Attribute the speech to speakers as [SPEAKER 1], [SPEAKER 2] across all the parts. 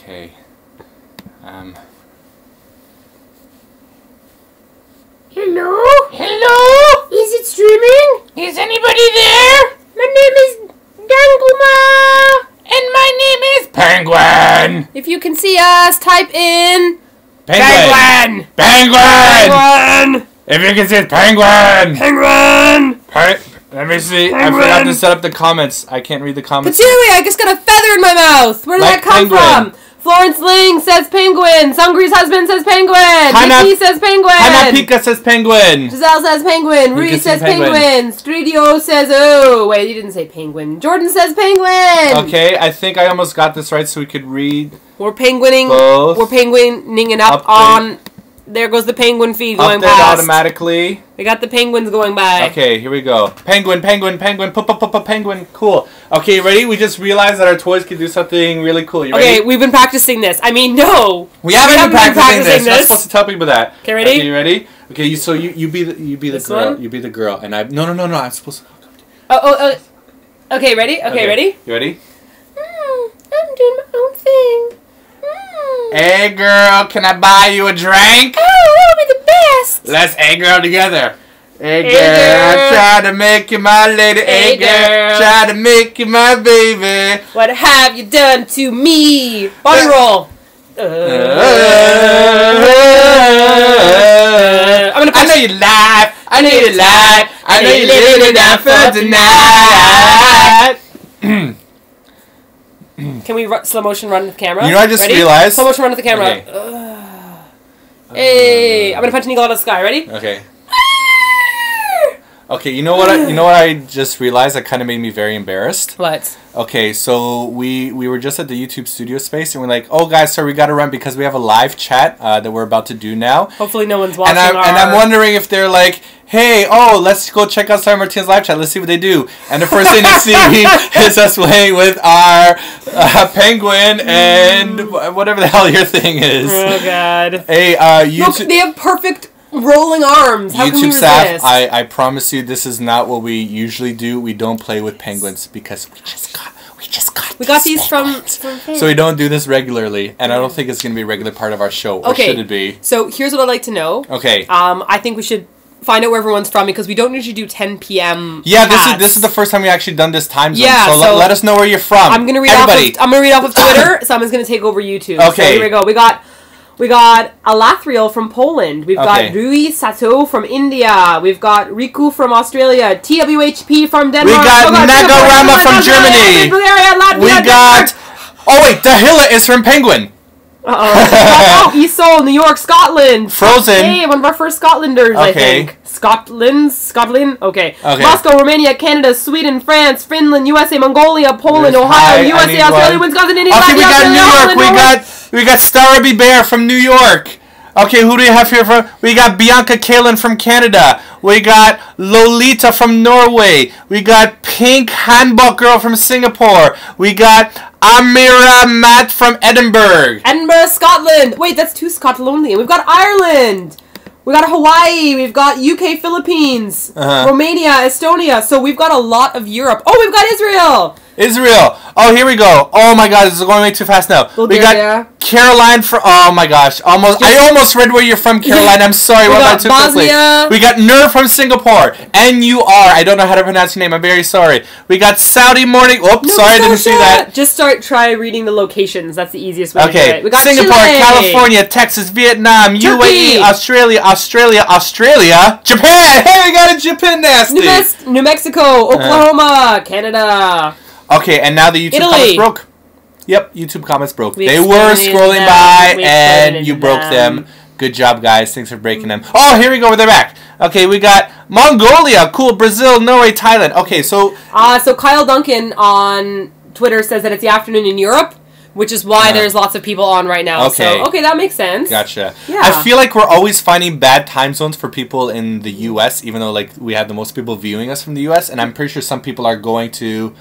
[SPEAKER 1] Okay.
[SPEAKER 2] Hello?
[SPEAKER 3] Hello?
[SPEAKER 2] Is it streaming?
[SPEAKER 3] Is anybody there?
[SPEAKER 2] My name is Danguma.
[SPEAKER 3] And my name is Penguin.
[SPEAKER 2] If you can see us, type in
[SPEAKER 3] Penguin.
[SPEAKER 2] Penguin.
[SPEAKER 1] If you can see it, Penguin.
[SPEAKER 2] Penguin.
[SPEAKER 1] Let me see.
[SPEAKER 2] Penguin.
[SPEAKER 1] I forgot to set up the comments. I can't read the comments.
[SPEAKER 2] Patooey, I just got a feather in my mouth. Where did
[SPEAKER 1] Like
[SPEAKER 2] that come
[SPEAKER 1] penguin.
[SPEAKER 2] from? Florence Ling says penguin. Sungri's husband says penguin. Nikki says penguin.
[SPEAKER 1] Hanapika says penguin.
[SPEAKER 2] Giselle says penguin. Rui
[SPEAKER 1] can
[SPEAKER 2] says
[SPEAKER 1] say penguin.
[SPEAKER 2] penguin. Stridio says oh. Wait, you didn't say penguin. Jordan says penguin.
[SPEAKER 1] Okay, I think I almost got this right so we could read
[SPEAKER 2] We're penguining.
[SPEAKER 1] both.
[SPEAKER 2] We're penguining up
[SPEAKER 1] Update.
[SPEAKER 2] on. There goes the penguin feed going
[SPEAKER 1] Update
[SPEAKER 2] past.
[SPEAKER 1] automatically.
[SPEAKER 2] We got the penguins going by.
[SPEAKER 1] Okay, here we go. Penguin, penguin, penguin, penguin. Cool. Okay, ready? We just realized that our toys can do something really cool. You ready?
[SPEAKER 2] Okay, we've been practicing this. I mean, no.
[SPEAKER 1] We haven't been practicing this. We're not
[SPEAKER 2] this.
[SPEAKER 1] supposed to tell people that.
[SPEAKER 2] Okay, ready?
[SPEAKER 1] Okay, you ready? Okay, you be the
[SPEAKER 2] This
[SPEAKER 1] girl.
[SPEAKER 2] one?
[SPEAKER 1] You be the girl, and I. No. I'm supposed to.
[SPEAKER 2] Oh. Okay, ready? Okay, ready?
[SPEAKER 1] You ready?
[SPEAKER 2] I'm doing my own thing.
[SPEAKER 1] Hey, girl, can I buy you a drink?
[SPEAKER 2] Oh, that'll be the best.
[SPEAKER 1] Let's hey, girl together. Hey,
[SPEAKER 2] Hey,
[SPEAKER 1] girl,
[SPEAKER 2] girl.
[SPEAKER 1] try to make you my lady. Hey,
[SPEAKER 2] Hey,
[SPEAKER 1] girl,
[SPEAKER 2] girl.
[SPEAKER 1] try to make you my baby.
[SPEAKER 2] What have you done to me? Body roll. I'm gonna
[SPEAKER 1] I know you lie. I know you lie. I know you're living it down for tonight.
[SPEAKER 2] Can we slow motion run with the camera?
[SPEAKER 1] You know, I just
[SPEAKER 2] Ready?
[SPEAKER 1] realized.
[SPEAKER 2] Slow motion run with the camera.
[SPEAKER 1] Okay.
[SPEAKER 2] Hey, I'm gonna punch an eagle out of the sky. Ready?
[SPEAKER 1] Okay. Okay, you know what I just realized that kind of made me very embarrassed?
[SPEAKER 2] What?
[SPEAKER 1] Okay, so we were just at the YouTube studio space and we're like, oh guys, sorry, we gotta run because we have a live chat that we're about to do now.
[SPEAKER 2] Hopefully no one's watching
[SPEAKER 1] And I'm wondering if they're like, hey, oh, let's go check out Sarah Martinez live chat. Let's see what they do. And the first thing they see is us playing with our penguin and whatever the hell your thing is.
[SPEAKER 2] Oh god.
[SPEAKER 1] Hey, YouTube.
[SPEAKER 2] Look, they have perfect rolling arms. How can we
[SPEAKER 1] YouTube staff,
[SPEAKER 2] resist?
[SPEAKER 1] I promise you, this is not what we usually do. We don't play with penguins because we got
[SPEAKER 2] these from
[SPEAKER 1] so we don't do this regularly, and I don't think it's gonna be a regular part of our show. Or
[SPEAKER 2] Okay.
[SPEAKER 1] should it be?
[SPEAKER 2] So here's what I'd like to know.
[SPEAKER 1] Okay.
[SPEAKER 2] I think we should find out where everyone's from because we don't usually do 10 p.m.
[SPEAKER 1] Yeah,
[SPEAKER 2] chats.
[SPEAKER 1] this is the first time we actually done this time zone.
[SPEAKER 2] Yeah,
[SPEAKER 1] so
[SPEAKER 2] so
[SPEAKER 1] let us know where you're from.
[SPEAKER 2] I'm gonna read
[SPEAKER 1] Everybody.
[SPEAKER 2] off of Twitter. Someone's gonna take over YouTube.
[SPEAKER 1] Okay.
[SPEAKER 2] So here we go. We got Alathriel from Poland. We've got Rui Sato from India. We've got Riku from Australia. TWHP from Denmark.
[SPEAKER 1] We got Nagarama from Germany.
[SPEAKER 2] Bulgaria, Latvia,
[SPEAKER 1] We got. Oh wait, Dahila is from Penguin.
[SPEAKER 2] Uh-oh. East Seoul, New York, Scotland.
[SPEAKER 1] Frozen.
[SPEAKER 2] Hey, one of our first Scotlanders, I
[SPEAKER 1] Okay.
[SPEAKER 2] think. Scotland? Okay.
[SPEAKER 1] Okay.
[SPEAKER 2] Moscow, Romania, Canada, Sweden, France, Finland, USA, Mongolia, Poland,
[SPEAKER 1] Yes.
[SPEAKER 2] Ohio,
[SPEAKER 1] Hi, I
[SPEAKER 2] USA,
[SPEAKER 1] need
[SPEAKER 2] Australia,
[SPEAKER 1] one.
[SPEAKER 2] Wisconsin, India,
[SPEAKER 1] Okay, we
[SPEAKER 2] Latvia,
[SPEAKER 1] got
[SPEAKER 2] Australia,
[SPEAKER 1] New York.
[SPEAKER 2] Holland, Norway.
[SPEAKER 1] We got Starby Bear from New York. Okay, who do we have here from? We got Bianca Kalin from Canada. We got Lolita from Norway. We got Pink Handball Girl from Singapore. We got Amira Matt from Edinburgh.
[SPEAKER 2] Edinburgh, Scotland. Wait, that's too Scotlandian. We've got Ireland. We got Hawaii. We've got UK, Philippines, Romania, Estonia. So we've got a lot of Europe. Oh, we've got Israel.
[SPEAKER 1] Israel. Oh, here we go. Oh my God, this is going way too fast now. We got Caroline from. Oh my gosh, I almost read where you're from, Caroline. I'm sorry,
[SPEAKER 2] We got
[SPEAKER 1] too quickly.
[SPEAKER 2] Bosnia.
[SPEAKER 1] We got Nur from Singapore. NUR. I don't know how to pronounce your name. I'm very sorry. We got Saudi morning. Oops, sorry, I didn't see that.
[SPEAKER 2] Just try reading the locations. That's the easiest way to do
[SPEAKER 1] Okay,
[SPEAKER 2] it. We got
[SPEAKER 1] Singapore,
[SPEAKER 2] Chile.
[SPEAKER 1] California, Texas, Vietnam,
[SPEAKER 2] Turkey.
[SPEAKER 1] UAE, Australia, Japan. Hey, we got a Japan nasty.
[SPEAKER 2] New Mexico, Oklahoma, Canada.
[SPEAKER 1] Okay, and now the YouTube
[SPEAKER 2] Italy.
[SPEAKER 1] comments broke. Yep, YouTube comments broke.
[SPEAKER 2] We
[SPEAKER 1] They were
[SPEAKER 2] exploded
[SPEAKER 1] scrolling
[SPEAKER 2] them.
[SPEAKER 1] by,
[SPEAKER 2] We
[SPEAKER 1] and
[SPEAKER 2] exploded
[SPEAKER 1] you broke
[SPEAKER 2] them.
[SPEAKER 1] them. Good job, guys. Thanks for breaking them. Oh, here we go. They're back. Okay, we got Mongolia. Cool. Brazil, Norway, Thailand. Okay, so
[SPEAKER 2] Kyle Duncan on Twitter says that it's the afternoon in Europe, which is why there's lots of people on right now.
[SPEAKER 1] Okay.
[SPEAKER 2] So, okay, that makes sense.
[SPEAKER 1] Gotcha.
[SPEAKER 2] Yeah.
[SPEAKER 1] I feel like we're always finding bad time zones for people in the U.S., even though like we have the most people viewing us from the U.S., and I'm pretty sure some people are going to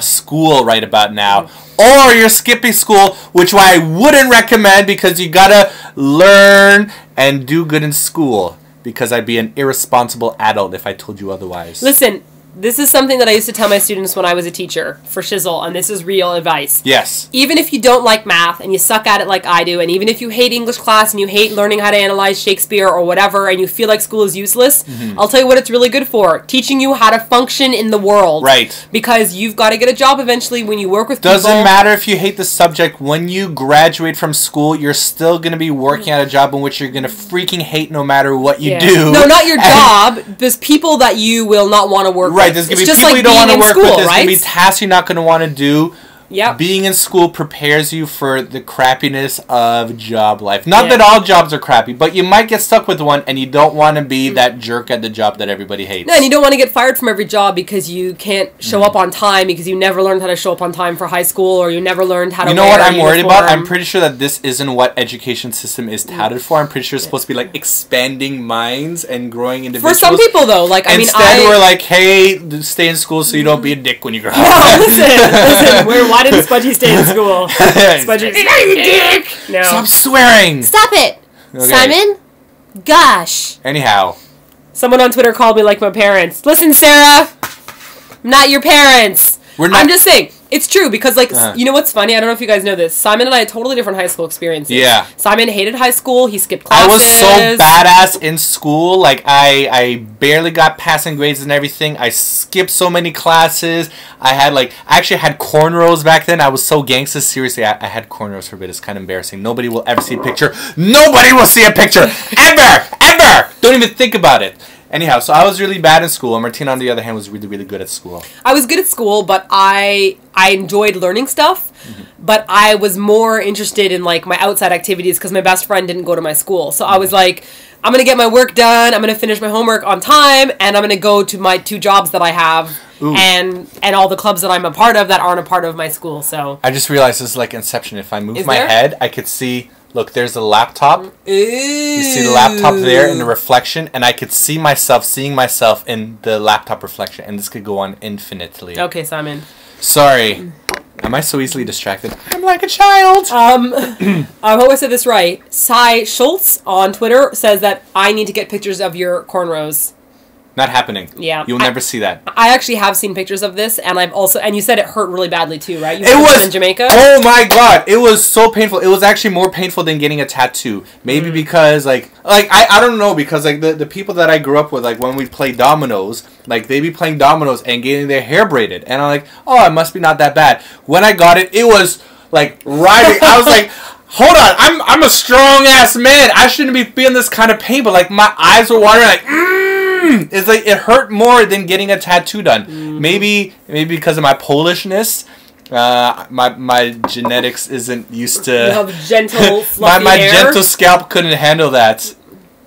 [SPEAKER 1] school right about now, or your Skippy school, which I wouldn't recommend because you gotta learn and do good in school, because I'd be an irresponsible adult if I told you otherwise.
[SPEAKER 2] Listen, This is something that I used to tell my students when I was a teacher for shizzle, and this is real advice.
[SPEAKER 1] Yes.
[SPEAKER 2] Even if you don't like math and you suck at it like I do, and even if you hate English class and you hate learning how to analyze Shakespeare or whatever, and you feel like school is useless, I'll tell you what it's really good for. Teaching you how to function in the world.
[SPEAKER 1] Right.
[SPEAKER 2] Because you've got to get a job eventually when you work with people.
[SPEAKER 1] Doesn't matter if you hate the subject. When you graduate from school, you're still going to be working at a job in which you're going to freaking hate no matter what you do.
[SPEAKER 2] No, not your job. There's people that you will not want to work with.
[SPEAKER 1] Right, there's going to be people you don't want to work with. There's going to be tasks you're not going to want to do.
[SPEAKER 2] Yep.
[SPEAKER 1] Being in school prepares you for the crappiness of job life. Not that all jobs are crappy, but you might get stuck with one, and you don't want to be that jerk at the job that everybody hates.
[SPEAKER 2] No, and you don't want to get fired from every job because you can't show up on time because you never learned how to show up on time for high school, or you never learned how to
[SPEAKER 1] You know what I'm worried about? I'm pretty sure that this isn't what education system is touted for. I'm pretty sure it's supposed to be like expanding minds and growing individuals.
[SPEAKER 2] For some people, though, like
[SPEAKER 1] Instead, we're like, hey, stay in school so you don't be a dick when you grow up.
[SPEAKER 2] No, listen. Why didn't Spudgy stay in school? Spudgy,
[SPEAKER 3] you dick!
[SPEAKER 2] No.
[SPEAKER 1] Stop swearing!
[SPEAKER 2] Stop it!
[SPEAKER 1] Okay.
[SPEAKER 2] Simon? Gosh.
[SPEAKER 1] Anyhow.
[SPEAKER 2] Someone on Twitter called me like my parents. Listen, Sarah. I'm not your parents. I'm just saying. It's true because, like, you know what's funny? I don't know if you guys know this. Simon and I had totally different high school experiences.
[SPEAKER 1] Yeah.
[SPEAKER 2] Simon hated high school. He skipped classes.
[SPEAKER 1] I was so badass in school. Like, I barely got passing grades and everything. I skipped so many classes. I actually had cornrows back then. I was so gangsta. Seriously, I had cornrows for a bit. It's kind of embarrassing. Nobody will ever see a picture. Nobody will see a picture. Ever! Ever! Don't even think about it. Anyhow, so I was really bad in school, and Martina, on the other hand, was really, really good at school.
[SPEAKER 2] I was good at school, but I enjoyed learning stuff, but I was more interested in, like, my outside activities because my best friend didn't go to my school. So I was like, I'm going to get my work done, I'm going to finish my homework on time, and I'm going to go to my 2 jobs that I have and all the clubs that I'm a part of that aren't a part of my school. So
[SPEAKER 1] I just realized this is like Inception. If I move my head, I could see... Look, there's a laptop.
[SPEAKER 2] Ooh.
[SPEAKER 1] You see the laptop there in the reflection, and I could see myself seeing myself in the laptop reflection, and this could go on infinitely.
[SPEAKER 2] Okay, Simon.
[SPEAKER 1] Sorry. Am I so easily distracted? I'm like a child.
[SPEAKER 2] I hope I said this right. Cy Schultz on Twitter says that I need to get pictures of your cornrows.
[SPEAKER 1] Not happening.
[SPEAKER 2] Yeah.
[SPEAKER 1] You'll never see that.
[SPEAKER 2] I actually have seen pictures of this, and and you said it hurt really badly too, right? You
[SPEAKER 1] it was
[SPEAKER 2] in Jamaica.
[SPEAKER 1] Oh my god, it was so painful. It was actually more painful than getting a tattoo. Maybe because I don't know, because like the people that I grew up with, like when we play dominoes, like they be playing dominoes and getting their hair braided, and I'm like, oh, it must be not that bad. When I got it, it was like riding. I was like, hold on, I'm a strong ass man. I shouldn't be feeling this kind of pain, but like my eyes were watering, like. It's like it hurt more than getting a tattoo done. Maybe because of my Polishness, my genetics isn't used to.
[SPEAKER 2] You have gentle, fluffy
[SPEAKER 1] my
[SPEAKER 2] hair.
[SPEAKER 1] gentle scalp couldn't handle that.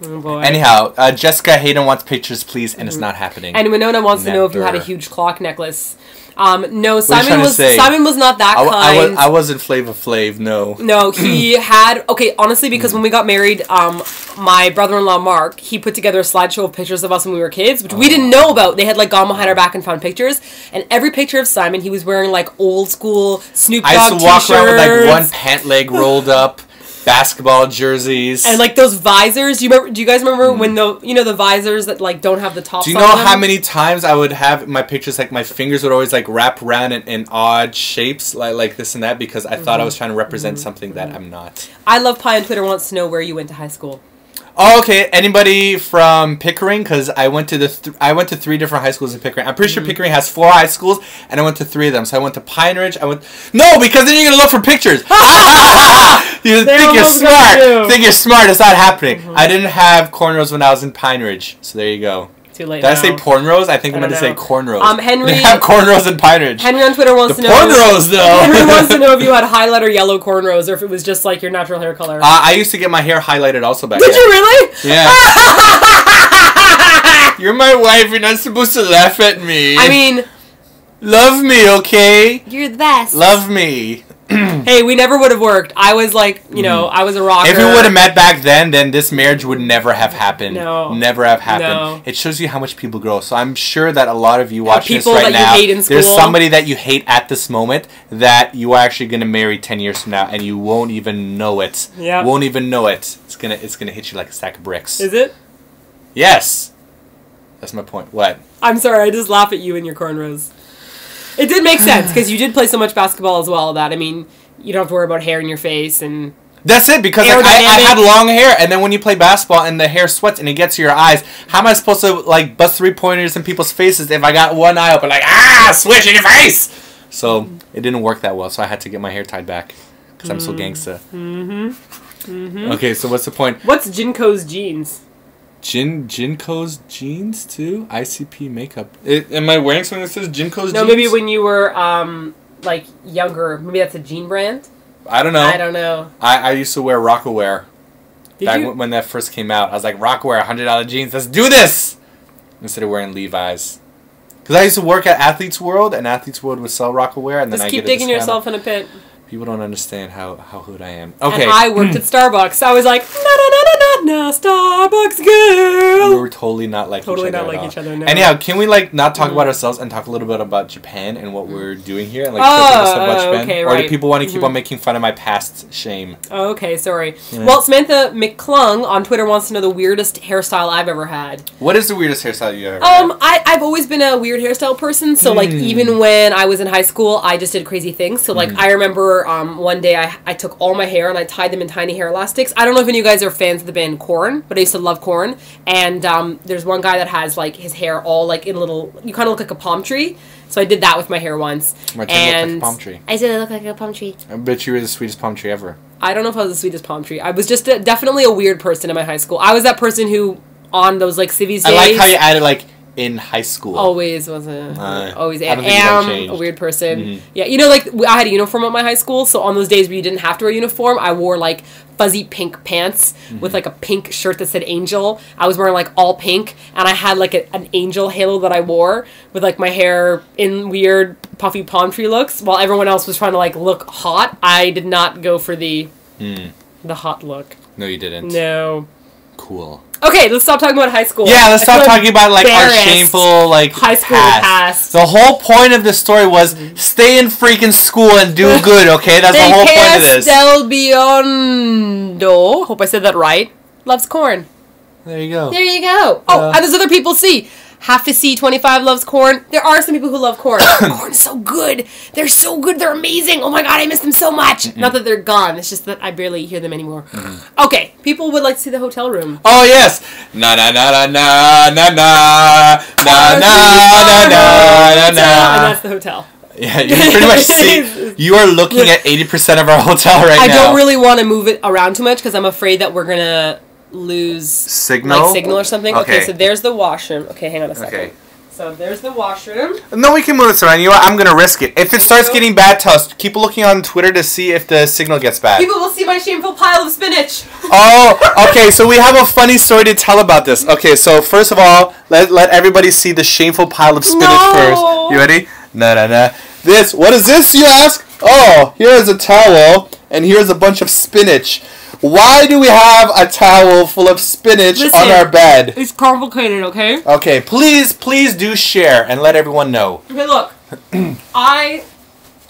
[SPEAKER 2] Oh boy.
[SPEAKER 1] Anyhow, Jessica Hayden wants pictures, please, and it's not happening.
[SPEAKER 2] And Winona wants to know if you had a huge clock necklace. No, Simon was not that kind.
[SPEAKER 1] I wasn't Flava Flav, no.
[SPEAKER 2] No, he had... Okay, honestly, because when we got married, my brother-in-law, Mark, he put together a slideshow of pictures of us when we were kids, which we didn't know about. They had, like, gone behind our back and found pictures. And every picture of Simon, he was wearing, like, old-school Snoop Dogg t-shirts.
[SPEAKER 1] I used to walk around with, like, one pant leg rolled up. Basketball jerseys
[SPEAKER 2] and like those visors. Do you guys remember when the visors that like don't have the top?
[SPEAKER 1] Do you know how many times I would have my pictures, like my fingers would always like wrap around in odd shapes like this and that, because I thought I was trying to represent something that I'm not.
[SPEAKER 2] I Love Pie on Twitter wants to know where you went to high school.
[SPEAKER 1] Oh, okay. Anybody from Pickering? Because I went to 3 different high schools in Pickering. I'm pretty sure Pickering has 4 high schools, and I went to 3 of them. So I went to Pine Ridge. No, because then you're gonna look for pictures. You think you're smart. Think you're smart. It's not happening. I didn't have cornrows when I was in Pine Ridge. So there you go.
[SPEAKER 2] Too late.
[SPEAKER 1] Did I say pornrows? I think I meant to say cornrows.
[SPEAKER 2] Henry.
[SPEAKER 1] They have cornrows in Pine Ridge.
[SPEAKER 2] Henry on Twitter wants to know.
[SPEAKER 1] Cornrows, though.
[SPEAKER 2] Henry wants to know if you had highlight or yellow cornrows, or if it was just like your natural hair color.
[SPEAKER 1] I used to get my hair highlighted also back then.
[SPEAKER 2] Did you really?
[SPEAKER 1] Yeah. You're my wife. You're not supposed to laugh at me.
[SPEAKER 2] I mean,
[SPEAKER 1] love me, okay?
[SPEAKER 2] You're the best.
[SPEAKER 1] Love me.
[SPEAKER 2] Hey, we never would have worked. I was like, I was a rocker.
[SPEAKER 1] If we would have met back then this marriage would never have happened.
[SPEAKER 2] No.
[SPEAKER 1] Never have happened.
[SPEAKER 2] No.
[SPEAKER 1] It shows you how much people grow. So I'm sure that a lot of you watching this
[SPEAKER 2] right
[SPEAKER 1] right now,
[SPEAKER 2] you hate in school.
[SPEAKER 1] There's somebody that you hate at this moment that you are actually going to marry 10 years from now, and you won't even know it.
[SPEAKER 2] Yeah.
[SPEAKER 1] Won't even know it. It's gonna hit you like a stack of bricks.
[SPEAKER 2] Is it?
[SPEAKER 1] Yes. That's my point. What?
[SPEAKER 2] I'm sorry, I just laugh at you and your cornrows. It did make sense, because you did play so much basketball as well that, I mean, you don't have to worry about hair in your face and...
[SPEAKER 1] That's it, because like, I had long hair, and then when you play basketball and the hair sweats and it gets to your eyes, how am I supposed to like bust 3-pointers in people's faces if I got one eye open, like, swish in your face? So it didn't work that well, so I had to get my hair tied back, because I'm so gangsta. Okay, so what's the point?
[SPEAKER 2] What's Jinko's jeans?
[SPEAKER 1] Jinko's jeans too? ICP makeup. Am I wearing something that says Jinko's jeans?
[SPEAKER 2] No, maybe when you were like younger, maybe that's a jean brand.
[SPEAKER 1] I don't know.
[SPEAKER 2] I don't know.
[SPEAKER 1] I used to wear Rockaware.
[SPEAKER 2] Did you?
[SPEAKER 1] When that first came out, I was like, Rockaware, $100 jeans, let's do this! Instead of wearing Levi's. Because I used to work at Athlete's World, and Athlete's World would sell Rockaware, and then
[SPEAKER 2] Just
[SPEAKER 1] I
[SPEAKER 2] keep
[SPEAKER 1] get a
[SPEAKER 2] digging
[SPEAKER 1] discount.
[SPEAKER 2] yourself in a pit.
[SPEAKER 1] People don't understand how hood I am. Okay.
[SPEAKER 2] And I worked at Starbucks. I was like, no, Starbucks girl.
[SPEAKER 1] We were totally not like
[SPEAKER 2] Totally
[SPEAKER 1] each other
[SPEAKER 2] not
[SPEAKER 1] at
[SPEAKER 2] like
[SPEAKER 1] all.
[SPEAKER 2] each other, no.
[SPEAKER 1] And yeah, can we like not talk about ourselves and talk a little bit about Japan and what we're doing here and like show people stuff about Japan?
[SPEAKER 2] Okay,
[SPEAKER 1] or
[SPEAKER 2] right.
[SPEAKER 1] do people want to keep on making fun of my past shame?
[SPEAKER 2] Oh, okay, sorry. Yeah. Well, Samantha McClung on Twitter wants to know the weirdest hairstyle I've ever had.
[SPEAKER 1] What is the weirdest hairstyle you ever had?
[SPEAKER 2] I've always been a weird hairstyle person, so like even when I was in high school, I just did crazy things. So like I remember one day I took all my hair and I tied them in tiny hair elastics. I don't know if any of you guys are fans of the band Korn, but I used to love Korn. And there's one guy that has like his hair all like in little, you kind of look like a palm tree. So I did that with my hair once.
[SPEAKER 1] My hair looked like a palm tree.
[SPEAKER 2] I did look like a palm tree.
[SPEAKER 1] I bet you were the sweetest palm tree ever.
[SPEAKER 2] I don't know if I was the sweetest palm tree. I was just definitely a weird person in my high school. I was that person who, on those like civvies days...
[SPEAKER 1] I like how you added like in high school.
[SPEAKER 2] Always was always am a weird person. Yeah, you know, like I had a uniform at my high school, so on those days where you didn't have to wear a uniform, I wore like fuzzy pink pants with like a pink shirt that said angel. I was wearing like all pink, and I had like an angel halo that I wore with like my hair in weird puffy palm tree looks, while everyone else was trying to like look hot. I did not go for the hot look.
[SPEAKER 1] No, you didn't.
[SPEAKER 2] No.
[SPEAKER 1] Cool.
[SPEAKER 2] Okay, let's stop talking about high school.
[SPEAKER 1] Yeah, let's stop talking about like our shameful like
[SPEAKER 2] high school past.
[SPEAKER 1] The whole point of this story was stay in freaking school and do good. Okay, that's the whole point of this.
[SPEAKER 2] Del Biondo, hope I said that right, loves corn.
[SPEAKER 1] There you go.
[SPEAKER 2] There you go. Oh, and there's other people. See, Have to See 25 loves corn. There are some people who love corn. Corn is so good. They're so good. They're amazing. Oh my god, I miss them so much. Not that they're gone. It's just that I barely hear them anymore. Okay, people would like to see the hotel room.
[SPEAKER 1] Oh yes. Na na na na na na na na na na na.
[SPEAKER 2] And that's the hotel.
[SPEAKER 1] Yeah, you pretty much see. You are looking at 80% of our hotel right now.
[SPEAKER 2] I don't really want to move it around too much because I'm afraid that we're gonna lose
[SPEAKER 1] signal
[SPEAKER 2] or something. Okay, so there's the washroom. Okay, hang on a second. Okay. So there's the washroom.
[SPEAKER 1] No, we can move this around. You know what? I'm going to risk it. If it starts getting bad, tell us. Keep looking on Twitter to see if the signal gets bad.
[SPEAKER 2] People will see my shameful pile of spinach.
[SPEAKER 1] Oh, okay. So we have a funny story to tell about this. Okay, so first of all, let everybody see the shameful pile of spinach first. You ready? No. This, what is this, you ask? Oh, here's a towel, and here's a bunch of spinach. Why do we have a towel full of spinach on our bed?
[SPEAKER 2] It's complicated, okay?
[SPEAKER 1] Okay, please do share and let everyone know.
[SPEAKER 2] Okay, look. I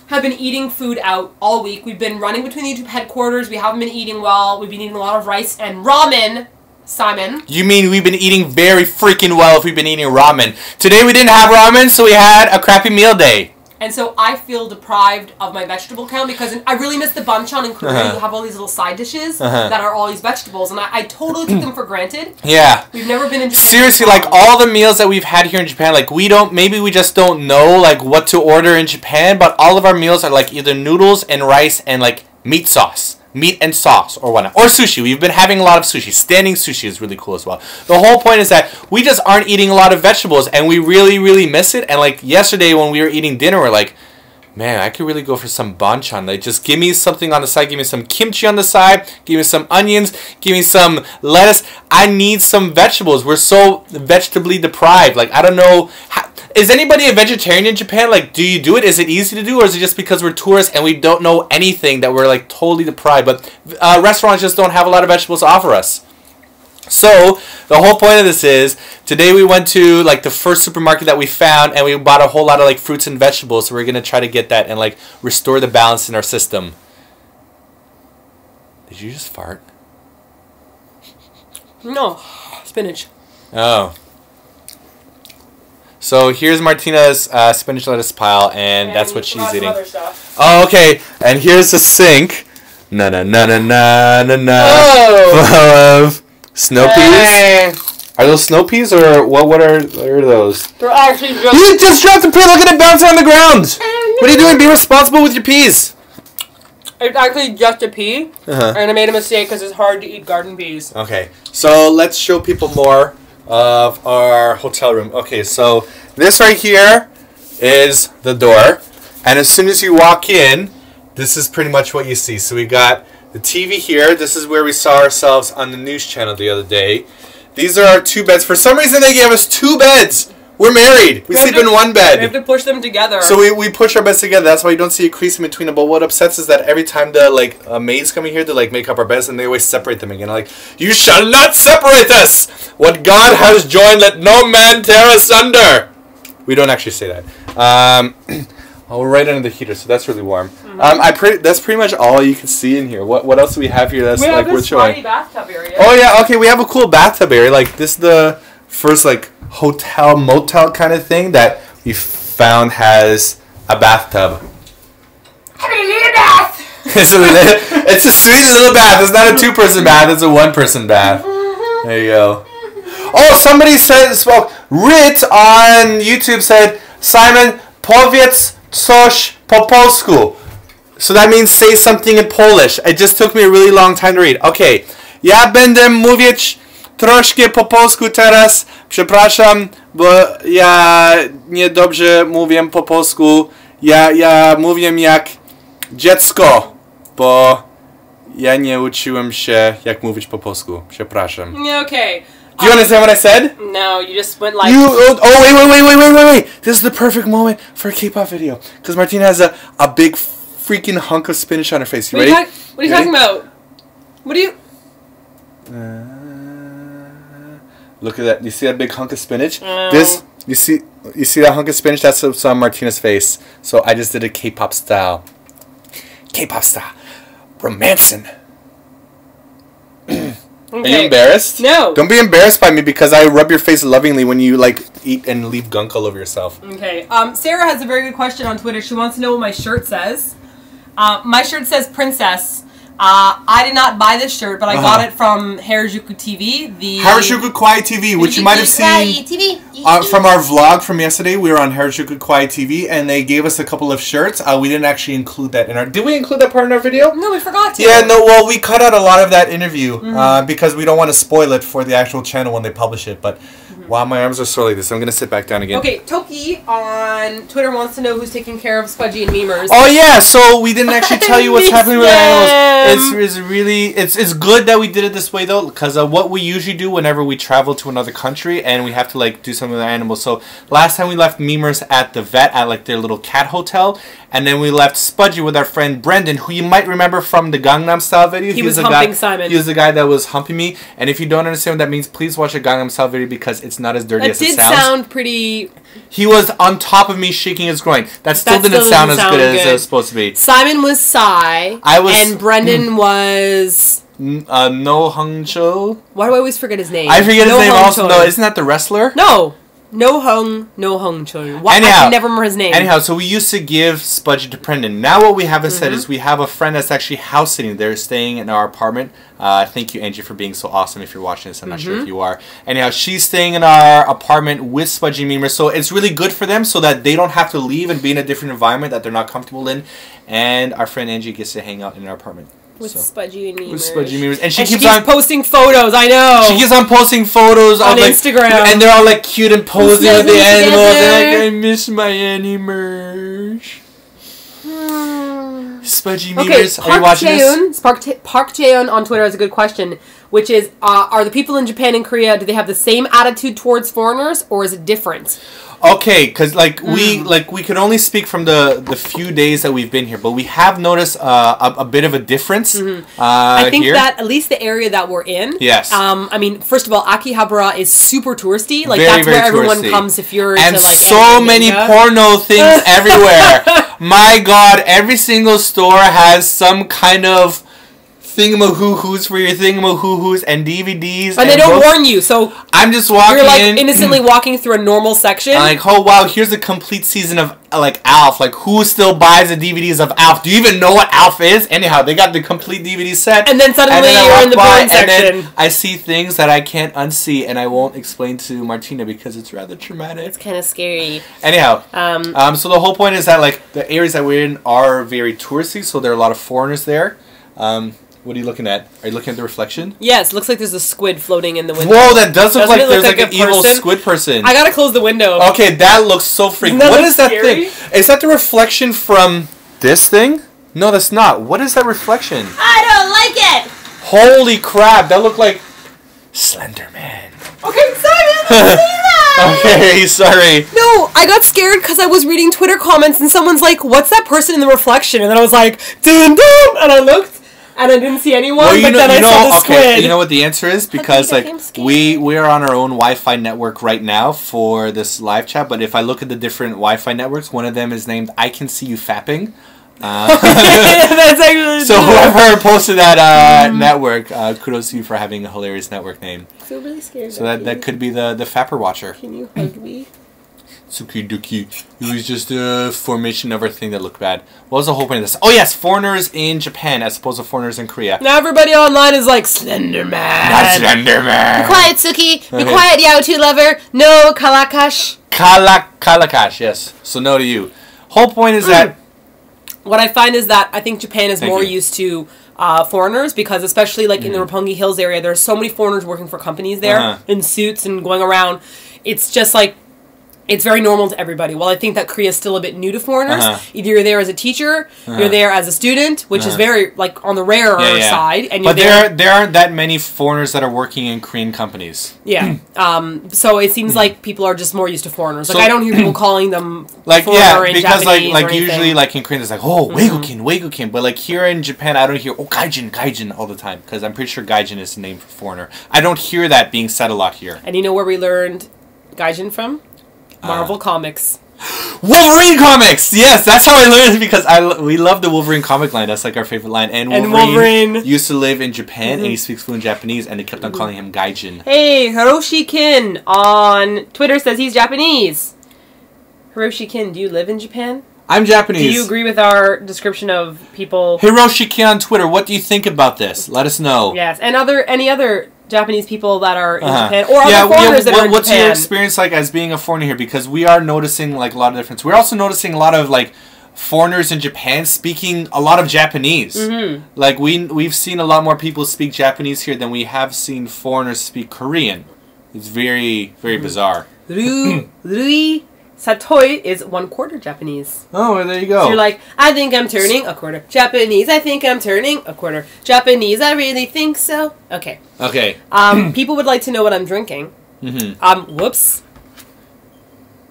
[SPEAKER 2] have been eating food out all week. We've been running between the YouTube headquarters. We haven't been eating well. We've been eating a lot of rice and ramen. Simon.
[SPEAKER 1] You mean we've been eating very freaking well if we've been eating ramen. Today we didn't have ramen, so we had a crappy meal day.
[SPEAKER 2] And so I feel deprived of my vegetable count because I really miss the banchan in Korea. You have all these little side dishes that are all these vegetables, and I totally took them for granted.
[SPEAKER 1] Yeah.
[SPEAKER 2] We've never been in Japan.
[SPEAKER 1] Seriously, like all the meals that we've had here in Japan, like maybe we just don't know like what to order in Japan, but all of our meals are like either noodles and rice and like meat and sauce or whatnot. Or sushi. We've been having a lot of sushi. Standing sushi is really cool as well. The whole point is that we just aren't eating a lot of vegetables and we really, really miss it. And like yesterday when we were eating dinner, we're like, man, I could really go for some banchan. Like just give me something on the side. Give me some kimchi on the side. Give me some onions. Give me some lettuce. I need some vegetables. We're so vegetably deprived. Like I don't know. Is anybody a vegetarian in Japan? Like, do you do it? Is it easy to do? Or is it just because we're tourists and we don't know anything that we're, like, totally deprived? But restaurants just don't have a lot of vegetables to offer us. So, the whole point of this is, today we went to, like, the first supermarket that we found and we bought a whole lot of, like, fruits and vegetables. So, we're going to try to get that and, like, restore the balance in our system. Did you just fart?
[SPEAKER 2] No. Spinach.
[SPEAKER 1] Oh. So here's Martina's spinach lettuce pile, and that's what she's eating.
[SPEAKER 2] Other stuff.
[SPEAKER 1] Oh, okay. And here's the sink. Na na na na na na na.
[SPEAKER 2] Oh.
[SPEAKER 1] Of snow peas. Are those snow peas or what are those?
[SPEAKER 2] They're actually just...
[SPEAKER 1] You just dropped a pea. Look at it bouncing on the ground. What are you doing? Be responsible with your peas.
[SPEAKER 2] It's actually just a pea, and I made a mistake because it's hard to eat garden peas.
[SPEAKER 1] Okay, so let's show people more of our hotel room. Okay, so this right here is the door, and as soon as you walk in, this is pretty much what you see. So we got the TV here. This is where we saw ourselves on the news channel the other day. These are our 2 beds. For some reason, they gave us 2 beds. We're married. We sleep in 1 bed.
[SPEAKER 2] We have to push them together.
[SPEAKER 1] So we push our beds together. That's why you don't see a crease in between them. But what upsets is that every time the maids come in here to make up our beds, and they always separate them again. Like, you shall not separate us. What God has joined, let no man tear asunder. We don't actually say that. Oh, we're right under the heater, so that's really warm. That's pretty much all you can see in here. What else do we have here? That's
[SPEAKER 2] we have
[SPEAKER 1] worth showing.
[SPEAKER 2] this bathtub area.
[SPEAKER 1] Oh yeah, okay. We have a cool bathtub area. Like this is the first hotel motel kind of thing that we found has a bathtub.
[SPEAKER 3] Having a little bath.
[SPEAKER 1] It's a sweet little bath. It's not a 2-person bath. It's a 1-person bath. There you go. Oh, somebody spoke. Rit on YouTube said, Simon, powiedz coś po polsku. So that means say something in Polish. It just took me a really long time to read. Okay. Ja będę mówić troszkę po polsku teraz. Przepraszam, bo ja niedobrze mówię po polsku. Ja mówię jak dziecko, bo ja nie uczyłem się jak mówić po polsku. Przepraszam.
[SPEAKER 2] Okay.
[SPEAKER 1] Do you understand what I said?
[SPEAKER 2] No, you just went like...
[SPEAKER 1] Wait. This is the perfect moment for a K-pop video. Because Martina has a big freaking hunk of spinach on her face. You ready?
[SPEAKER 2] What are you talking about? What are you...
[SPEAKER 1] Look at that. You see that big hunk of spinach? You see that hunk of spinach? That's what's on Martina's face. So I just did a K-pop style. K-pop style. Romancing.
[SPEAKER 2] Okay.
[SPEAKER 1] Are you embarrassed?
[SPEAKER 2] No.
[SPEAKER 1] Don't be embarrassed by me because I rub your face lovingly when you eat and leave gunk all over yourself.
[SPEAKER 2] Okay. Sarah has a very good question on Twitter. She wants to know what my shirt says. My shirt says princess. I did not buy this shirt, but I got it from Harajuku TV.
[SPEAKER 1] Harajuku Kawaii TV, which you might have seen from our vlog from yesterday. We were on Harajuku Kawaii TV, and they gave us a couple of shirts. We didn't actually include that in our... Did we include that part in our video?
[SPEAKER 2] No, we forgot to.
[SPEAKER 1] Yeah, no, well, we cut out a lot of that interview because we don't want to spoil it for the actual channel when they publish it, but... Wow, my arms are sore like this. I'm going to sit back down again.
[SPEAKER 2] Okay, Toki on Twitter wants to know who's taking care of Spudgy and Memers.
[SPEAKER 1] Oh, yeah. So we didn't actually tell you what's happening with animals. It's really... It's good that we did it this way, though, because what we usually do whenever we travel to another country and we have to, do something with our animals. So last time we left Memers at the vet at, their little cat hotel. And then we left Spudgy with our friend Brendan, who you might remember from the Gangnam Style video.
[SPEAKER 2] He was humping Simon.
[SPEAKER 1] He was the guy that was humping me. And if you don't understand what that means, please watch a Gangnam Style video because it's not as dirty as it sounds.
[SPEAKER 2] That did sound pretty...
[SPEAKER 1] He was on top of me shaking his groin. That still didn't sound as good as it was supposed to be.
[SPEAKER 2] Simon was Psy. And Brendan was...
[SPEAKER 1] No Hung Cho.
[SPEAKER 2] Why do I always forget his name?
[SPEAKER 1] I forget his name also. No, isn't that the wrestler?
[SPEAKER 2] No Hung Chun. I can never remember his name.
[SPEAKER 1] Anyhow, so we used to give Spudgy to Brendan. Now what we have instead is we have a friend that's actually house sitting. They're staying in our apartment. Thank you, Angie, for being so awesome. If you're watching this, I'm not sure if you are. Anyhow, she's staying in our apartment with Spudgy and Memers. So it's really good for them so that they don't have to leave and be in a different environment that they're not comfortable in. And our friend Angie gets to hang out in our apartment.
[SPEAKER 2] With Spudgy and Memers.
[SPEAKER 1] With Spudgy and Memers. And she
[SPEAKER 2] keeps on posting photos, I know.
[SPEAKER 1] She keeps on posting photos
[SPEAKER 2] on Instagram.
[SPEAKER 1] And they're all cute and posing with the animals. And I miss my animals. Spudgy Memers, are you watching this?
[SPEAKER 2] Park Jaeun on Twitter has a good question, which is, are the people in Japan and Korea, do they have the same attitude towards foreigners, or is it different?
[SPEAKER 1] Okay, because we can only speak from the few days that we've been here, but we have noticed a bit of a difference.
[SPEAKER 2] I think that at least the area that we're in.
[SPEAKER 1] Yes.
[SPEAKER 2] I mean, first of all, Akihabara is super touristy.
[SPEAKER 1] That's
[SPEAKER 2] where everyone comes if you're
[SPEAKER 1] and
[SPEAKER 2] into
[SPEAKER 1] so many porno things everywhere. My God, every single store has some kind of thingamahoo-hoos for your thingamahoo-hoos and DVDs.
[SPEAKER 2] And they don't warn you, so
[SPEAKER 1] I'm just walking
[SPEAKER 2] you're like
[SPEAKER 1] in,
[SPEAKER 2] innocently walking through a normal section.
[SPEAKER 1] I'm like, oh wow, here's a complete season of like Alf. Like, who still buys the DVDs of Alf? Do you even know what Alf is? Anyhow, they got the complete DVD set.
[SPEAKER 2] And then suddenly you're in the porn section.
[SPEAKER 1] And then I see things that I can't unsee, and I won't explain to Martina because it's rather traumatic.
[SPEAKER 2] It's kind of scary.
[SPEAKER 1] Anyhow, so the whole point is that like the areas that we're in are very touristy, so there are a lot of foreigners there. What are you looking at? Are you looking at the reflection?
[SPEAKER 2] Yes, it looks like there's a squid floating in the window.
[SPEAKER 1] Whoa, that does look like there's like an evil
[SPEAKER 2] person?
[SPEAKER 1] squid person.
[SPEAKER 2] I gotta close the window.
[SPEAKER 1] Okay, that looks so freaky. What is that thing? Is that the reflection from this thing? No, that's not. What is that reflection?
[SPEAKER 2] I don't like it!
[SPEAKER 1] Holy crap, that looked like Slender Man.
[SPEAKER 2] Okay, sorry, I didn't see that!
[SPEAKER 1] Okay, sorry.
[SPEAKER 2] No, I got scared because I was reading Twitter comments and someone's like, what's that person in the reflection? And then I was like, dun dun! And I looked. And I didn't see anyone, but then I saw the squid.
[SPEAKER 1] Okay, you know what the answer is? Because like we are on our own Wi-Fi network right now for this live chat. But if I look at the different Wi-Fi networks, one of them is named "I Can See You Fapping."
[SPEAKER 2] That's actually
[SPEAKER 1] so whoever posted that network, kudos to you for having a hilarious network name.
[SPEAKER 2] I feel really scared.
[SPEAKER 1] So that could be the Fapper Watcher.
[SPEAKER 2] Can you hug me?
[SPEAKER 1] Suki Duki. It was just a formation of our thing that looked bad. What was the whole point of this? Oh yes, foreigners in Japan as opposed to foreigners in Korea.
[SPEAKER 2] Now everybody online is like, Slender Man.
[SPEAKER 1] Not Slender Man.
[SPEAKER 2] Be quiet, Suki. Be quiet, Yaotu lover. No, Kalakash.
[SPEAKER 1] Kalakash, yes. So no to you. Whole point is that...
[SPEAKER 2] What I find is that I think Japan is more used to foreigners because especially like in the Roppongi Hills area, there are so many foreigners working for companies there in suits and going around. It's just like... It's very normal to everybody. While I think that Korea is still a bit new to foreigners, either you're there as a teacher, you're there as a student, which is very like on the rarer side, and you're
[SPEAKER 1] there aren't that many foreigners that are working in Korean companies.
[SPEAKER 2] Yeah. So it seems like people are just more used to foreigners. Like I don't hear people calling them
[SPEAKER 1] like
[SPEAKER 2] foreigner in
[SPEAKER 1] because
[SPEAKER 2] Japanese
[SPEAKER 1] like
[SPEAKER 2] or
[SPEAKER 1] usually like in Korean it's like Weigukin, but like here in Japan I don't hear gaijin all the time because I'm pretty sure gaijin is the name for foreigner. I don't hear that being said a lot here.
[SPEAKER 2] And you know where we learned gaijin from? Marvel Comics.
[SPEAKER 1] Wolverine comics! Yes, that's how I learned because we love the Wolverine comic line. That's like our favorite line. And Wolverine used to live in Japan and he speaks fluent Japanese and they kept on calling him Gaijin.
[SPEAKER 2] Hey, Hiroshi-kin on Twitter says he's Japanese. Hiroshi-kin, do you live in Japan?
[SPEAKER 1] I'm Japanese.
[SPEAKER 2] Do you agree with our description of people?
[SPEAKER 1] Hiroshi-kin on Twitter, what do you think about this? Let us know.
[SPEAKER 2] Yes, and any other Japanese people that are in Japan or other foreigners that are in Japan.
[SPEAKER 1] What's your experience like as being a foreigner here? Because we are noticing like a lot of difference. We're also noticing a lot of like foreigners in Japan speaking a lot of Japanese. Like we've seen a lot more people speak Japanese here than we have seen foreigners speak Korean. It's very, very bizarre.
[SPEAKER 2] Rui Satoi is 1/4 Japanese.
[SPEAKER 1] Oh, well, there you go.
[SPEAKER 2] So you're like, I think I'm turning a quarter. Japanese, I think I'm turning a quarter. Japanese, I really think so. Okay.
[SPEAKER 1] Okay.
[SPEAKER 2] People would like to know what I'm drinking. Whoops.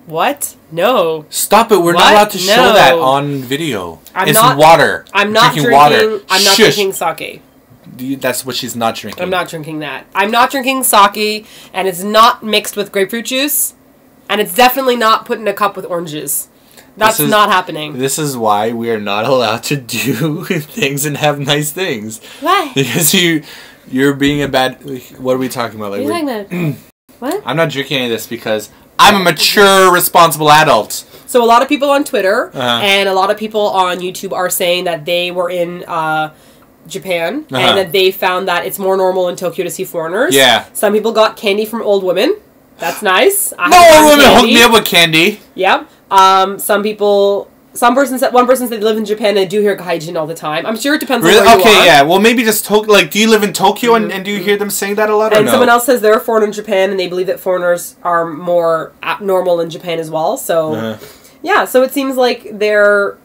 [SPEAKER 2] What? No.
[SPEAKER 1] Stop it. We're not allowed to show that on video. It's water.
[SPEAKER 2] I'm not drinking water. I'm not drinking sake.
[SPEAKER 1] That's what she's not drinking.
[SPEAKER 2] I'm not drinking that. I'm not drinking sake, and it's not mixed with grapefruit juice. And it's definitely not put in a cup with orange juice. That's not happening. This
[SPEAKER 1] is why we are not allowed to do things and have nice things.
[SPEAKER 2] Why?
[SPEAKER 1] Because you're being a bad... What are we talking about?
[SPEAKER 2] Like, what are you talking about? What?
[SPEAKER 1] I'm not drinking any of this because I'm a mature, responsible adult.
[SPEAKER 2] So a lot of people on Twitter and a lot of people on YouTube are saying that they were in Japan and that they found that it's more normal in Tokyo to see foreigners.
[SPEAKER 1] Yeah.
[SPEAKER 2] Some people got candy from old women. That's nice.
[SPEAKER 1] No women hooked me up with candy.
[SPEAKER 2] Yep. One person said they live in Japan and they do hear gaijin all the time. I'm sure it depends on where you are.
[SPEAKER 1] Okay, yeah. Well, maybe just like, do you live in Tokyo and do you hear them saying that a lot?
[SPEAKER 2] And someone else says they're foreign in Japan and they believe that foreigners are more abnormal in Japan as well. So, yeah. So it seems like there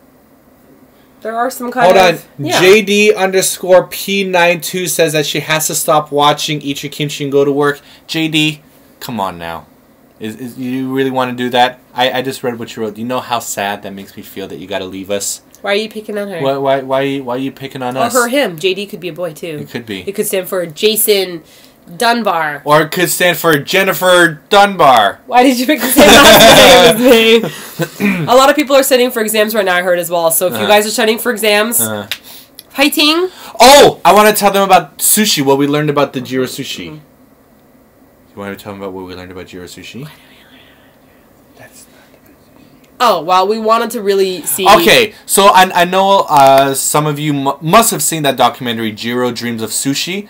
[SPEAKER 2] are some kind of...
[SPEAKER 1] Hold on. Yeah. JD_P92 says that she has to stop watching Eat Your Kimchi and go to work. JD... Come on now. Is you really want to do that? I just read what you wrote. Do you know how sad that makes me feel that you got to leave us?
[SPEAKER 2] Why are you picking on her?
[SPEAKER 1] Why are you picking on us?
[SPEAKER 2] Or him. JD could be a boy too.
[SPEAKER 1] It could be.
[SPEAKER 2] It could stand for Jason Dunbar.
[SPEAKER 1] Or it could stand for Jennifer Dunbar.
[SPEAKER 2] Why did you pick the same last name as me? A lot of people are studying for exams right now, I heard as well. So if you guys are studying for exams, Fighting.
[SPEAKER 1] Oh, I want to tell them about sushi. What we learned about the Jiro Sushi. You want to tell them about what we learned about Jiro Sushi?
[SPEAKER 2] Oh, well, we wanted to really see...
[SPEAKER 1] Okay, so I know some of you must have seen that documentary, Jiro Dreams of Sushi,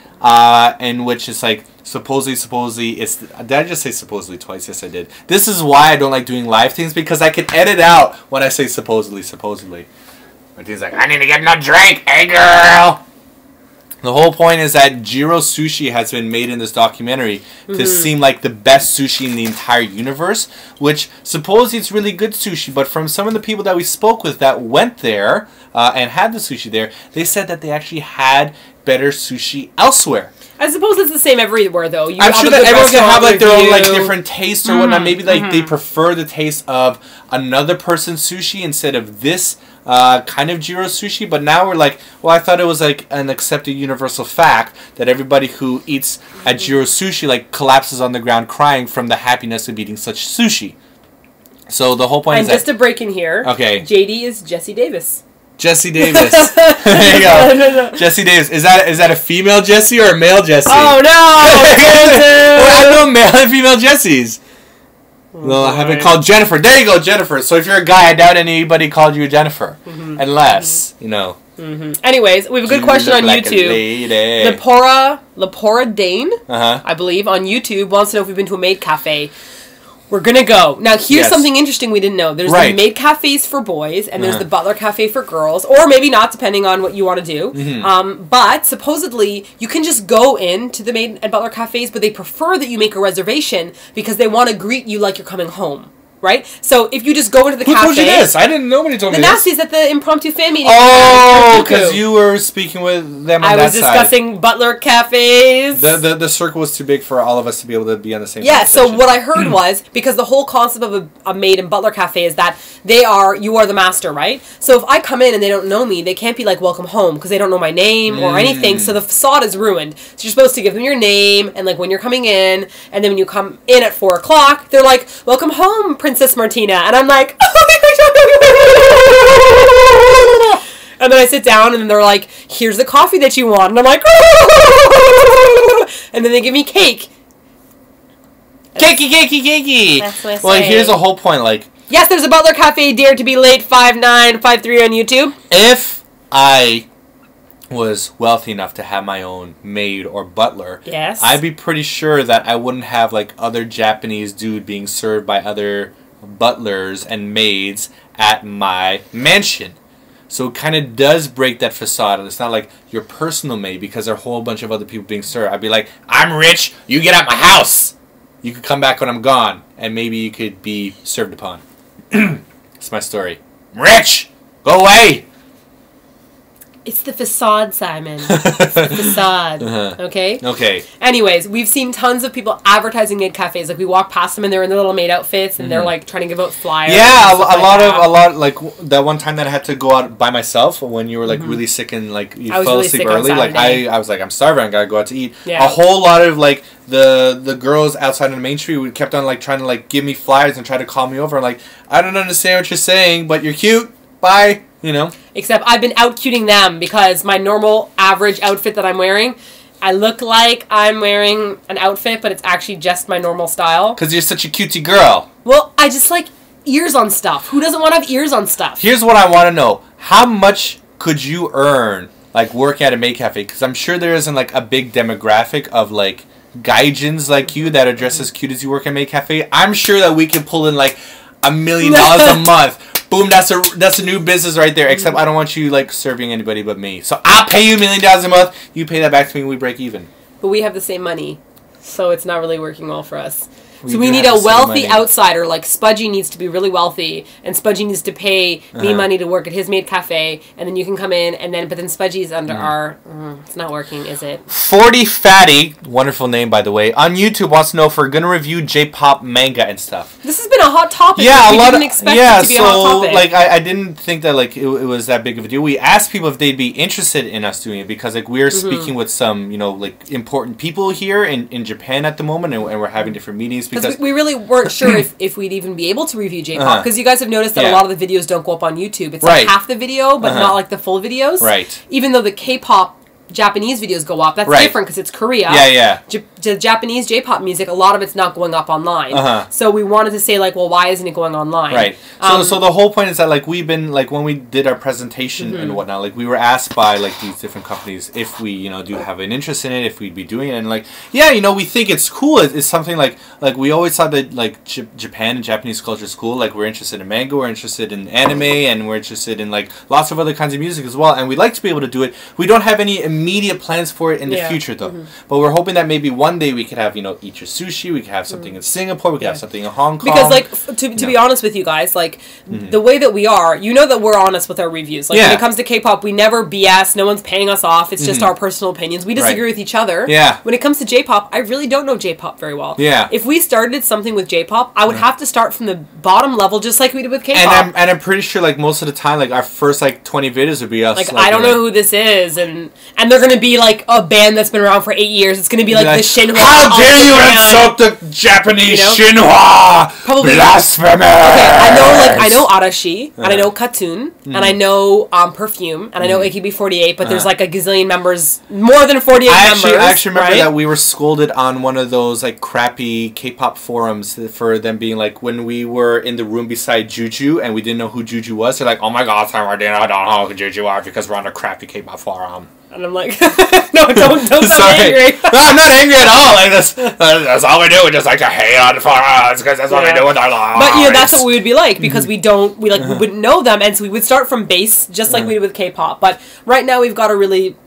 [SPEAKER 1] in which it's like, supposedly, it's... Did I just say supposedly twice? Yes, I did. This is why I don't like doing live things, because I can edit out when I say supposedly. Martine's like, I need to get no drink, hey girl! The whole point is that Jiro Sushi has been made in this documentary to seem like the best sushi in the entire universe, which supposedly it's really good sushi, but from some of the people that we spoke with that went there and had the sushi there, they said that they actually had better sushi elsewhere.
[SPEAKER 2] I suppose it's the same everywhere, though.
[SPEAKER 1] I'm sure that everyone can have like their own like different taste or whatnot. Maybe like they prefer the taste of another person's sushi instead of this kind of Jiro Sushi. But now we're like, well, I thought it was like an accepted universal fact that everybody who eats at Jiro Sushi like collapses on the ground crying from the happiness of eating such sushi. So the whole point is
[SPEAKER 2] just to break in here,
[SPEAKER 1] okay,
[SPEAKER 2] JD is Jesse Davis.
[SPEAKER 1] Jesse Davis. There you go. No. Jesse Davis. Is that a female Jesse or a male Jesse?
[SPEAKER 2] Oh no!
[SPEAKER 1] Well, I know male and female Jessies. Well, I haven't called Jennifer. There you go, Jennifer. So if you're a guy, I doubt anybody called you a Jennifer. Unless, you know.
[SPEAKER 2] Anyways, we have a good question on YouTube. Lepora Dane, I believe, on YouTube wants to know if we've been to a maid cafe. We're gonna go. Now, here's something interesting we didn't know. There's the maid cafes for boys, and there's the Butler Cafe for girls, or maybe not, depending on what you want to do. But supposedly, you can just go into the maid and Butler cafes, but they prefer that you make a reservation because they want to greet you like you're coming home. Right? So if you just go into the cafe...
[SPEAKER 1] Who told you this? I didn't... Nobody told me this.
[SPEAKER 2] The Nasties at the impromptu fan meeting.
[SPEAKER 1] Oh, because you were speaking with them on that side.
[SPEAKER 2] I was discussing Butler cafes.
[SPEAKER 1] The circle was too big for all of us to be able to be on the same
[SPEAKER 2] Yeah, so what I heard was, because the whole concept of a maid and Butler cafe is that you are the master, right? So if I come in and they don't know me, they can't be like, welcome home, because they don't know my name or anything, so the facade is ruined. So you're supposed to give them your name, and like when you're coming in, and then when you come in at 4 o'clock, they're like, welcome home, Princess Martina, and I'm like, and then I sit down, and they're like, here's the coffee that you want, and I'm like, and then they give me cake.
[SPEAKER 1] Cakey.
[SPEAKER 2] That's what I say.
[SPEAKER 1] Well, here's the whole point, like,
[SPEAKER 2] yes, there's a Butler Cafe, Dare to be Late, 5953 on YouTube.
[SPEAKER 1] If I was wealthy enough to have my own maid or butler,
[SPEAKER 2] yes,
[SPEAKER 1] I'd be pretty sure that I wouldn't have like other Japanese dude being served by other butlers and maids at my mansion. So it kind of does break that facade. It's not like your personal maid because there are a whole bunch of other people being served. I'd be like, I'm rich, you get out my house. You could come back when I'm gone, and maybe you could be served upon. That's my story. I'm rich! Go away!
[SPEAKER 2] It's the facade, Simon. It's the facade. Okay?
[SPEAKER 1] Okay.
[SPEAKER 2] Anyways, we've seen tons of people advertising at cafes. Like, we walk past them and they're in their little maid outfits and they're, like, trying to give out flyers.
[SPEAKER 1] Yeah, a lot, like, that one time that I had to go out by myself when you were, like, really sick and, like, you fell asleep early. Like, I was like, I'm starving, I gotta go out to eat. Yeah. A whole lot of, like, the girls outside on the main street kept on, like, trying to, like, give me flyers and try to call me over. And, like, I don't understand what you're saying, but you're cute. Bye. You know?
[SPEAKER 2] Except I've been out-cuting them because my normal average outfit that I'm wearing, I look like I'm wearing an outfit, but it's actually just my normal style.
[SPEAKER 1] Because you're such a cutie girl.
[SPEAKER 2] Well, I just like ears on stuff. Who doesn't want to have ears on stuff?
[SPEAKER 1] Here's what I want to know. How much could you earn, like, working at a maid cafe? Because I'm sure there isn't, like, a big demographic of, like, gaijins like you that are dressed as cute as you work at a maid cafe. I'm sure that we can pull in, like, $1 million a month. Boom, that's a new business right there. Except I don't want you, like, serving anybody but me. So I'll pay you $1 million a month. You pay that back to me and we break even.
[SPEAKER 2] But we have the same money. So it's not really working well for us. So we need a wealthy outsider. Like, Spudgy needs to be really wealthy. And Spudgy needs to pay me money to work at his maid cafe. And then you can come in. And then, but then Spudgy's under our... it's not working, is it?
[SPEAKER 1] 40 Fatty, wonderful name, by the way, on YouTube wants to know if we're going to review J-pop manga and stuff.
[SPEAKER 2] This has been a hot topic.
[SPEAKER 1] Yeah,
[SPEAKER 2] we didn't expect it to be a hot topic.
[SPEAKER 1] Like, I didn't think that, like, it was that big of a deal. We asked people if they'd be interested in us doing it because, like, we're speaking with some, you know, like, important people here in Japan at the moment. And we're having different meetings. because
[SPEAKER 2] we really weren't sure if we'd even be able to review J-pop, because you guys have noticed that a lot of the videos don't go up on YouTube. It's like half the video, but not like the full videos.
[SPEAKER 1] Right.
[SPEAKER 2] Even though the K-pop Japanese videos go up, that's different because it's Korea.
[SPEAKER 1] Yeah.
[SPEAKER 2] The Japanese J-pop music, a lot of it's not going up online. So we wanted to say, like, well, why isn't it going online?
[SPEAKER 1] Right. So the whole point is that, like, we've been, like, when we did our presentation and whatnot, like, we were asked by, like, these different companies if we, you know, do have an interest in it, if we'd be doing it, and, like, yeah, you know, we think it's cool. It's something like we always thought that, like, Japan and Japanese culture is cool. Like, we're interested in manga, we're interested in anime, and we're interested in, like, lots of other kinds of music as well, and we'd like to be able to do it. We don't have any immediate plans for it in the future, though. But we're hoping that maybe one day we could have, you know, eat your sushi, we could have something in Singapore, we could have something in Hong Kong.
[SPEAKER 2] Because, like, to be honest with you guys, like, the way that we are, you know that we're honest with our reviews. Like, when it comes to K-pop, we never BS, no one's paying us off, it's just our personal opinions. We disagree with each other.
[SPEAKER 1] Yeah.
[SPEAKER 2] When it comes to J-pop, I really don't know J-pop very well.
[SPEAKER 1] Yeah.
[SPEAKER 2] If we started something with J-pop, I would have to start from the bottom level, just like we did with K-pop.
[SPEAKER 1] And I'm pretty sure, like, most of the time, like, our first, like, 20 videos would be us.
[SPEAKER 2] Like I don't know who this is, and they're going to be, like, a band that's been around for 8 years. It's going to be like the Shinhwa.
[SPEAKER 1] How dare you insult the Japanese Shinhwa?
[SPEAKER 2] Probably
[SPEAKER 1] Blasphemy!
[SPEAKER 2] Okay, I know Arashi, and I know Katun, and I know Perfume, and I know AKB48, but there's like a gazillion members, more than 48 members.
[SPEAKER 1] I actually remember that we were scolded on one of those like crappy K-pop forums for them being like, when we were in the room beside Juju and we didn't know who Juju was, they're like, oh my god, I don't know who Juju are because we're on a crappy K-pop forum.
[SPEAKER 2] And I'm like, no, don't sound angry.
[SPEAKER 1] No, I'm not angry at all. Like that's all we do. We just like to hate on forums because that's what we do with our lives.
[SPEAKER 2] But you know, that's what we would be like because we wouldn't know them, and so we would start from base just like we did with K-pop. But right now we've got to really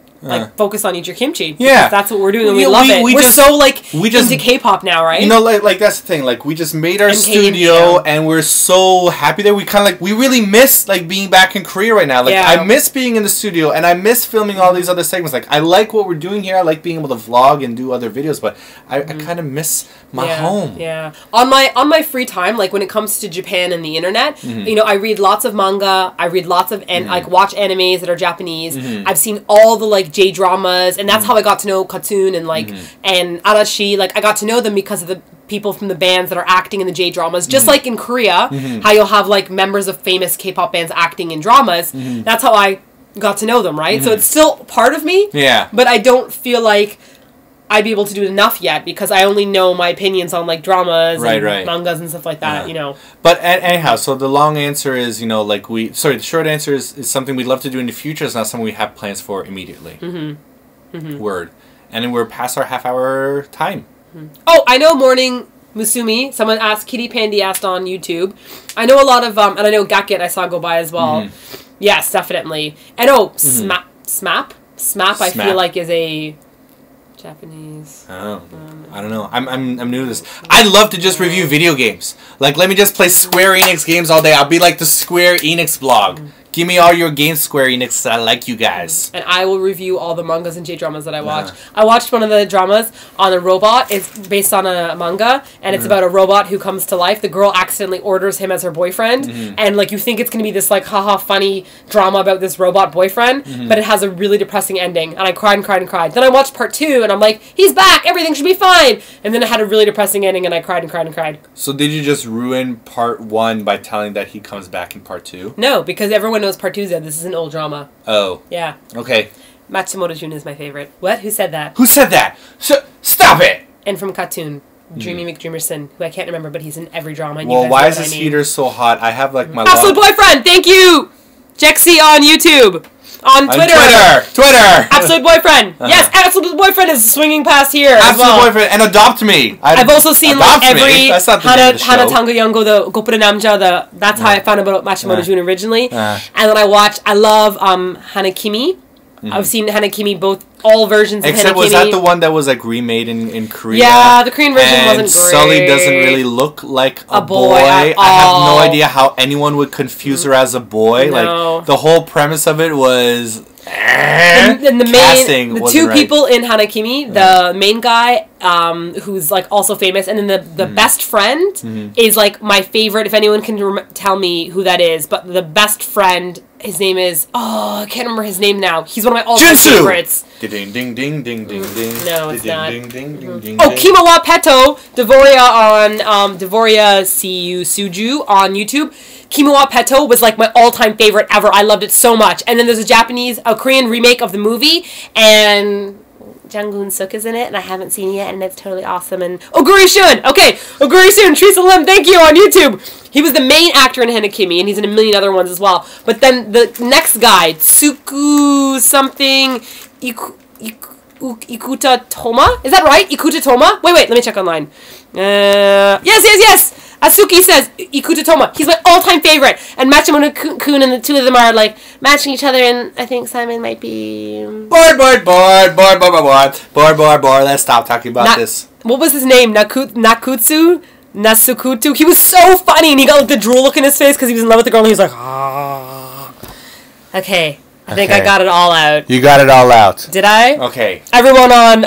[SPEAKER 2] focus on Eat Your Kimchi.
[SPEAKER 1] Yeah,
[SPEAKER 2] that's what we're doing, and we love it. We're so into K-pop now, right?
[SPEAKER 1] You know, like that's the thing. Like we just made our studio, and we're so happy that we kind of we really miss like being back in Korea right now. Like I miss being in the studio, and I miss filming all these other segments. Like I like what we're doing here. I like being able to vlog and do other videos, but I kind of miss my home.
[SPEAKER 2] Yeah. On my free time, like when it comes to Japan and the internet, you know, I read lots of manga. I read lots of like watch animes that are Japanese. I've seen all the like J-dramas, and that's how I got to know Katun and like and Arashi. Like I got to know them because of the people from the bands that are acting in the J-dramas. Just like in Korea, how you'll have like members of famous K-pop bands acting in dramas. That's how I got to know them, right? So it's still part of me.
[SPEAKER 1] Yeah.
[SPEAKER 2] But I don't feel like I'd be able to do enough yet because I only know my opinions on like dramas and mangas and stuff like that, you know.
[SPEAKER 1] But anyhow, so the long answer is, you know, like the short answer is something we'd love to do in the future. It's not something we have plans for immediately. Word. And then we're past our half-hour time.
[SPEAKER 2] Oh, I know Morning Musumi. Someone asked, Kitty Pandy asked on YouTube. I know a lot of, and I know Gakket I saw go by as well. Yes, definitely. And Smap, I feel like is a Japanese.
[SPEAKER 1] Oh, I don't know. I'm new to this. I'd love to just review video games. Like, let me just play Square Enix games all day. I'll be like the Square Enix blog. Give me all your games, Square Enix. I like you guys.
[SPEAKER 2] And I will review all the mangas and J-dramas that I watch. I watched one of the dramas on a robot. It's based on a manga, and it's about a robot who comes to life. The girl accidentally orders him as her boyfriend, and like you think it's gonna be this like haha funny drama about this robot boyfriend, but it has a really depressing ending. And I cried and cried and cried. Then I watched part 2, and I'm like, he's back. Everything should be fine. And then it had a really depressing ending, and I cried and cried and cried.
[SPEAKER 1] So did you just ruin part 1 by telling that he comes back in part 2?
[SPEAKER 2] No, because everyone knows part 2's dead. This is an old drama.
[SPEAKER 1] Oh.
[SPEAKER 2] Yeah.
[SPEAKER 1] Okay.
[SPEAKER 2] Matsumoto Jun is my favorite. What? Who said that?
[SPEAKER 1] Who said that? Stop it!
[SPEAKER 2] And from Katun, Dreamy McDreamerson, who I can't remember, but he's in every drama. And
[SPEAKER 1] well, why is this heater so hot? I have like my
[SPEAKER 2] Absolute Boyfriend! Thank you! Jexy on YouTube. On Twitter. Absolute Boyfriend. Yes, Absolute Boyfriend is swinging past here.
[SPEAKER 1] Absolute Boyfriend and Adopt Me.
[SPEAKER 2] I've also seen like every Hana Tanga Yongo, the Gopura Namja. That's how I found about Matsumoto Jun originally. And then I love Hana Kimi. I've seen Hana Kimi all versions of Hana Kimi.
[SPEAKER 1] Except was that the one that was like remade in Korea?
[SPEAKER 2] Yeah, the Korean version wasn't great.
[SPEAKER 1] Sully doesn't really look like a boy. I have no idea how anyone would confuse her as a boy.
[SPEAKER 2] No.
[SPEAKER 1] Like the whole premise of it was
[SPEAKER 2] And the
[SPEAKER 1] Casting
[SPEAKER 2] the
[SPEAKER 1] wasn't
[SPEAKER 2] two
[SPEAKER 1] right.
[SPEAKER 2] people in Hanakimi, the main guy, who's like also famous, and then the best friend is like my favorite. If anyone can tell me who that is, but the best friend, his name is I can't remember his name now. He's one of my all-time favorites.
[SPEAKER 1] Ding ding ding ding ding ding.
[SPEAKER 2] No, it's not.
[SPEAKER 1] Ding ding ding ding.
[SPEAKER 2] Oh, Kimawa Peto, Devoria on Devoria Siu Suju on YouTube. Kimawa Peto was like my all-time favorite ever. I loved it so much. And then there's a Korean remake of the movie, and Jang-Goon Suk is in it, and I haven't seen it yet, and it's totally awesome. And Oguri Shun! Okay, Oguri Shun, Teresa Lim, thank you, on YouTube! He was the main actor in Hanakimi, and he's in a million other ones as well. But then the next guy, Tsuku something, Ikuta Toma? Is that right? Ikuta Toma? Wait, let me check online. Yes! Asuki says Ikuta Toma. He's my all-time favorite. And Machimuno-kun and the two of them are like matching each other, and I think Simon might be
[SPEAKER 1] Bored. Let's stop talking about this.
[SPEAKER 2] What was his name? Nasukutu? He was so funny, and he got like the drool look in his face because he was in love with the girl, and he was like, ah. Okay. I think I got it all out.
[SPEAKER 1] You got it all out.
[SPEAKER 2] Did I?
[SPEAKER 1] Okay.
[SPEAKER 2] Everyone on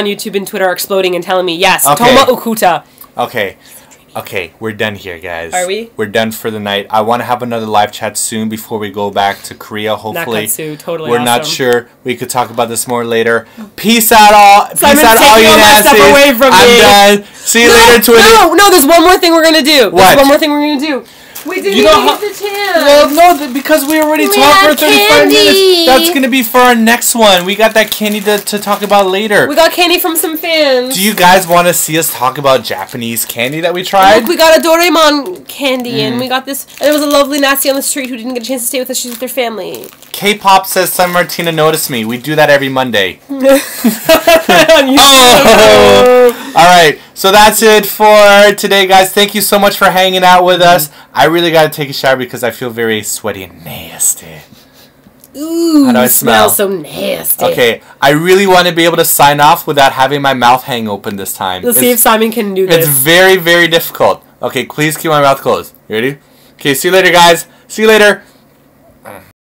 [SPEAKER 2] YouTube and Twitter are exploding and telling me, yes,
[SPEAKER 1] Okay.
[SPEAKER 2] Toma Ukuta.
[SPEAKER 1] Okay, we're done here, guys.
[SPEAKER 2] Are we?
[SPEAKER 1] We're done for the night. I want to have another live chat soon before we go back to Korea, hopefully.
[SPEAKER 2] Nakatsu, totally
[SPEAKER 1] We're
[SPEAKER 2] awesome.
[SPEAKER 1] not sure. We could talk about this more later. Peace out, all.
[SPEAKER 2] Simon's
[SPEAKER 1] Peace out, all
[SPEAKER 2] taking
[SPEAKER 1] you
[SPEAKER 2] all my stuff
[SPEAKER 1] Nancy's.
[SPEAKER 2] away from
[SPEAKER 1] I'm
[SPEAKER 2] me.
[SPEAKER 1] done. See you later, Twitter.
[SPEAKER 2] No, there's one more thing we're going to do.
[SPEAKER 1] What?
[SPEAKER 2] There's one more thing we're going to do. We didn't
[SPEAKER 1] You know
[SPEAKER 2] even
[SPEAKER 1] how-
[SPEAKER 2] get the chance.
[SPEAKER 1] Well, no, because we already talked for
[SPEAKER 2] had
[SPEAKER 1] 35
[SPEAKER 2] candy.
[SPEAKER 1] minutes. That's going to be for our next one. We got that candy to talk about later.
[SPEAKER 2] We got candy from some fans.
[SPEAKER 1] Do you guys want to see us talk about Japanese candy that we tried?
[SPEAKER 2] Look, we got a Doraemon candy, and we got this. And there was a lovely Nasty on the street who didn't get a chance to stay with us. She's with her family.
[SPEAKER 1] K-pop says San Martina noticed me. We do that every Monday. Alright, so that's it for today, guys. Thank you so much for hanging out with us. I really got to take a shower because I feel very sweaty and nasty.
[SPEAKER 2] Ooh,
[SPEAKER 1] How do I smell?
[SPEAKER 2] smells so nasty.
[SPEAKER 1] Okay, I really want to be able to sign off without having my mouth hang open this time.
[SPEAKER 2] Let's see if Simon can do this.
[SPEAKER 1] It's very, very difficult. Okay, please keep my mouth closed. You ready? Okay, see you later, guys. See you later.